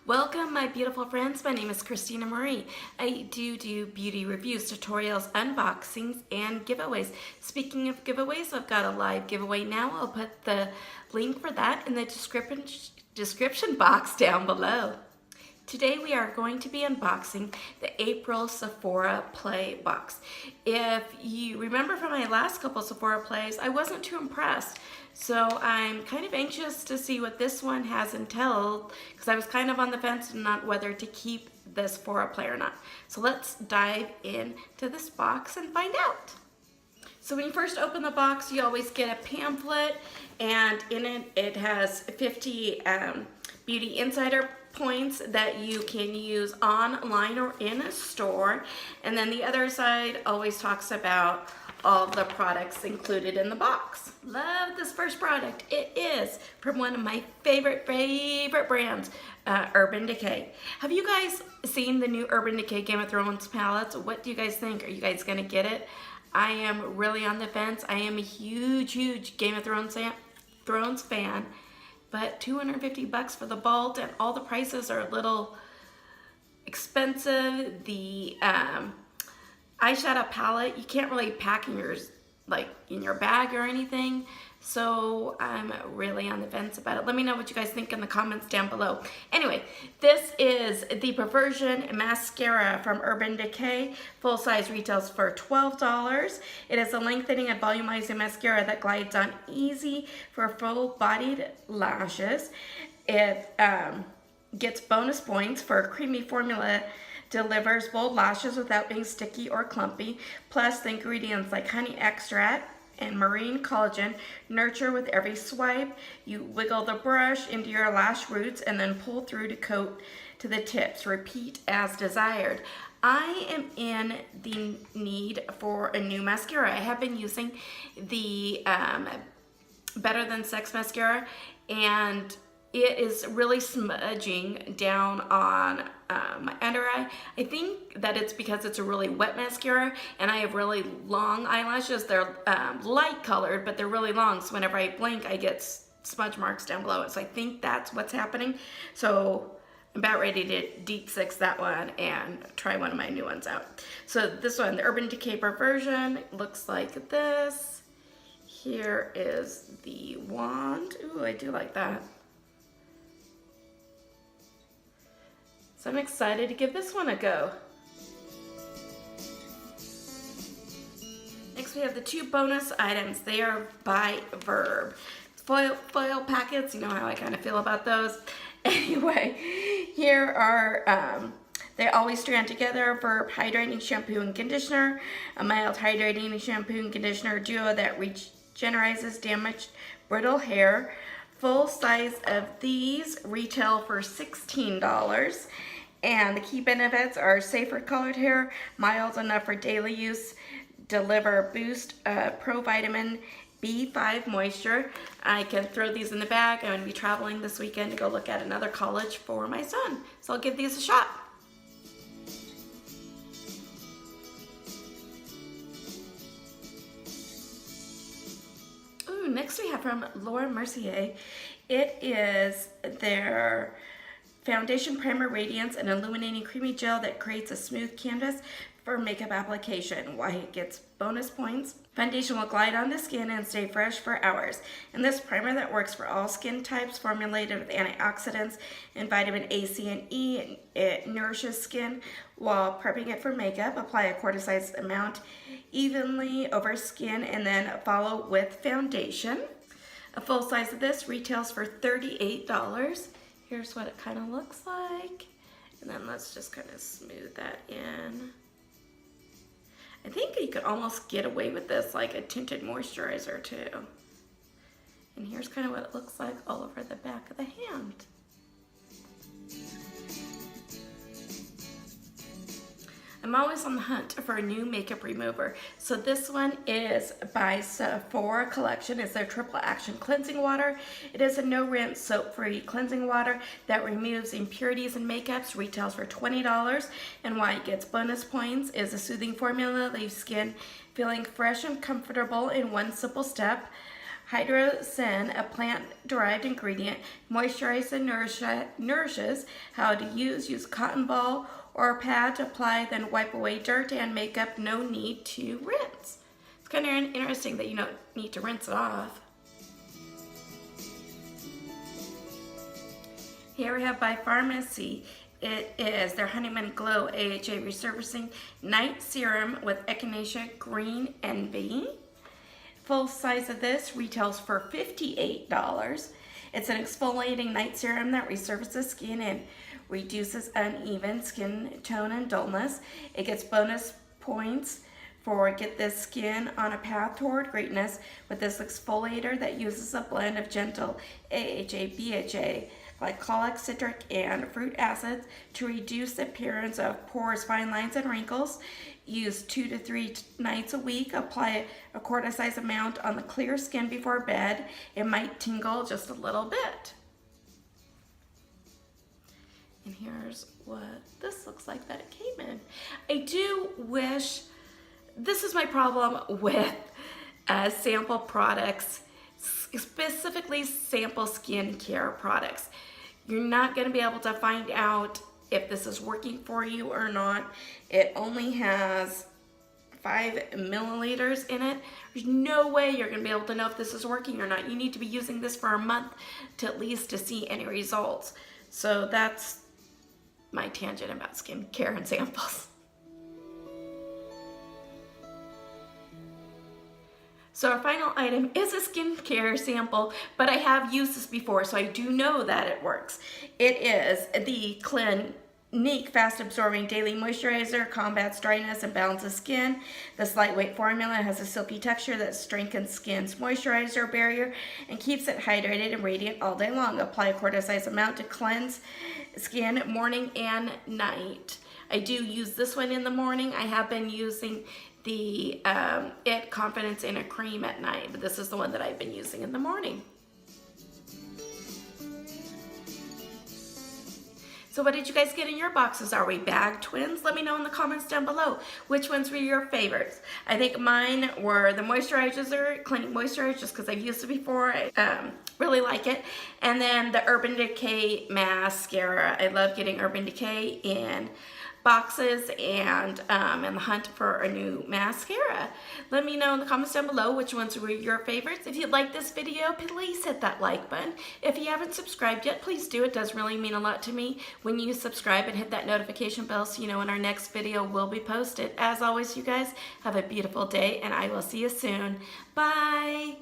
Welcome, my beautiful friends. My name is Christina Marie. I do beauty reviews, tutorials, unboxings, and giveaways. Speaking of giveaways, I've got a live giveaway now. I'll put the link for that in the description box down below. Today we are going to be unboxing the April Sephora Play box. If you remember from my last couple Sephora Plays, I wasn't too impressed. So I'm kind of anxious to see what this one has entailed because I was kind of on the fence on whether to keep this Sephora Play or not. So let's dive into this box and find out. So when you first open the box, you always get a pamphlet, and in it, it has 50 Beauty Insider points that you can use online or in a store. And then the other side always talks about all the products included in the box. Love this first product. It is from one of my favorite brands, Urban Decay. Have you guys seen the new Urban Decay Game of Thrones palettes? What do you guys think? Are you guys gonna get it? I am really on the fence. I am a huge Game of Thrones fan, but 250 bucks for the vault, and all the prices are a little expensive. The eyeshadow palette, you can't really pack in yours like in your bag or anything, so I'm really on the fence about it. Let me know what you guys think in the comments down below. Anyway, this is the Perversion mascara from Urban Decay. Full size retails for $12. It is a lengthening and volumizing mascara that glides on easy for full-bodied lashes. It gets bonus points for a creamy formula, delivers bold lashes without being sticky or clumpy. Plus, the ingredients like honey extract and marine collagen nurture with every swipe. You wiggle the brush into your lash roots and then pull through to coat to the tips. Repeat as desired. I am in the need for a new mascara. I have been using the Better Than Sex mascara, and it is really smudging down on my under eye. I think that it's because it's a really wet mascara, and I have really long eyelashes. They're light colored, but they're really long, so whenever I blink, I get smudge marks down below it. So I think that's what's happening. So I'm about ready to deep six that one and try one of my new ones out. So this one, the Urban Decay Perversion, looks like this. Here is the wand. Ooh, I do like that. So I'm excited to give this one a go. Next we have the two bonus items. They are by Verb. Foil packets, you know how I kind of feel about those. Anyway, here are, they always strand together. Verb Hydrating Shampoo and Conditioner, a mild hydrating shampoo and conditioner duo that regenerates damaged, brittle hair. Full size of these retail for $16. And the key benefits are safer colored hair, mild enough for daily use, deliver boost pro vitamin B5 moisture. I can throw these in the bag. I'm going to be traveling this weekend to go look at another college for my son. So I'll give these a shot. Ooh, next we have from Laura Mercier. It is their Foundation Primer Radiance, an illuminating creamy gel that creates a smooth canvas for makeup application. Why it gets bonus points. Foundation will glide on the skin and stay fresh for hours. And this primer that works for all skin types, formulated with antioxidants and vitamin A, C, and E. It nourishes skin while prepping it for makeup. Apply a quarter-sized amount evenly over skin and then follow with foundation. A full size of this retails for $38. Here's what it kind of looks like. And then let's just kind of smooth that in. I think you could almost get away with this like a tinted moisturizer too. And here's kind of what it looks like all over the back of the hand. I'm always on the hunt for a new makeup remover. So this one is by Sephora Collection. It's their Triple Action Cleansing Water. It is a no-rinse, soap-free cleansing water that removes impurities in makeups. Retails for $20. And why it gets bonus points is a soothing formula, leaves skin feeling fresh and comfortable in one simple step. Hydrosin, a plant-derived ingredient, moisturizes and nourishes. How to use: use a cotton ball or a pad to apply, then wipe away dirt and makeup. No need to rinse. It's kind of interesting that you don't need to rinse it off. Here we have by Farmacy. It is their Honeymoon Glow AHA Resurfacing Night Serum with Echinacea GreenEnvy. Full size of this retails for $58. It's an exfoliating night serum that resurfaces skin and reduces uneven skin tone and dullness. It gets bonus points for get this skin on a path toward greatness with this exfoliator that uses a blend of gentle AHA, BHA, glycolic, citric, and fruit acids to reduce the appearance of pores, fine lines, and wrinkles. Use 2 to 3 nights a week. Apply a quarter-size amount on the clear skin before bed. It might tingle just a little bit. And here's what this looks like that it came in. I do wish, this is my problem with sample products, specifically sample skincare products. You're not going to be able to find out if this is working for you or not. It only has 5 milliliters in it. There's no way you're going to be able to know if this is working or not. You need to be using this for a month to at least to see any results. So that's my tangent about skincare and samples. So our final item is a skincare sample, but I have used this before, so I do know that it works. It is the Clinique Fast Absorbing Daily Moisturizer, combats dryness and balances skin. This lightweight formula has a silky texture that strengthens skin's moisturizer barrier and keeps it hydrated and radiant all day long. Apply a quarter-size amount to cleanse skin morning and night. I do use this one in the morning. I have been using the It Confidence in a Cream at night, but this is the one that I've been using in the morning. So what did you guys get in your boxes? Are we bag twins? Let me know in the comments down below. Which ones were your favorites? I think mine were the moisturizer, Clinique Moisturizer, just because I've used it before. I really like it. And then the Urban Decay Mascara. I love getting Urban Decay in boxes and in the hunt for a new mascara. Let me know in the comments down below which ones were your favorites. If you like this video, please hit that like button. If you haven't subscribed yet, please do. It does really mean a lot to me when you subscribe and hit that notification bell so you know when our next video will be posted. As always, you guys, have a beautiful day and I will see you soon. Bye!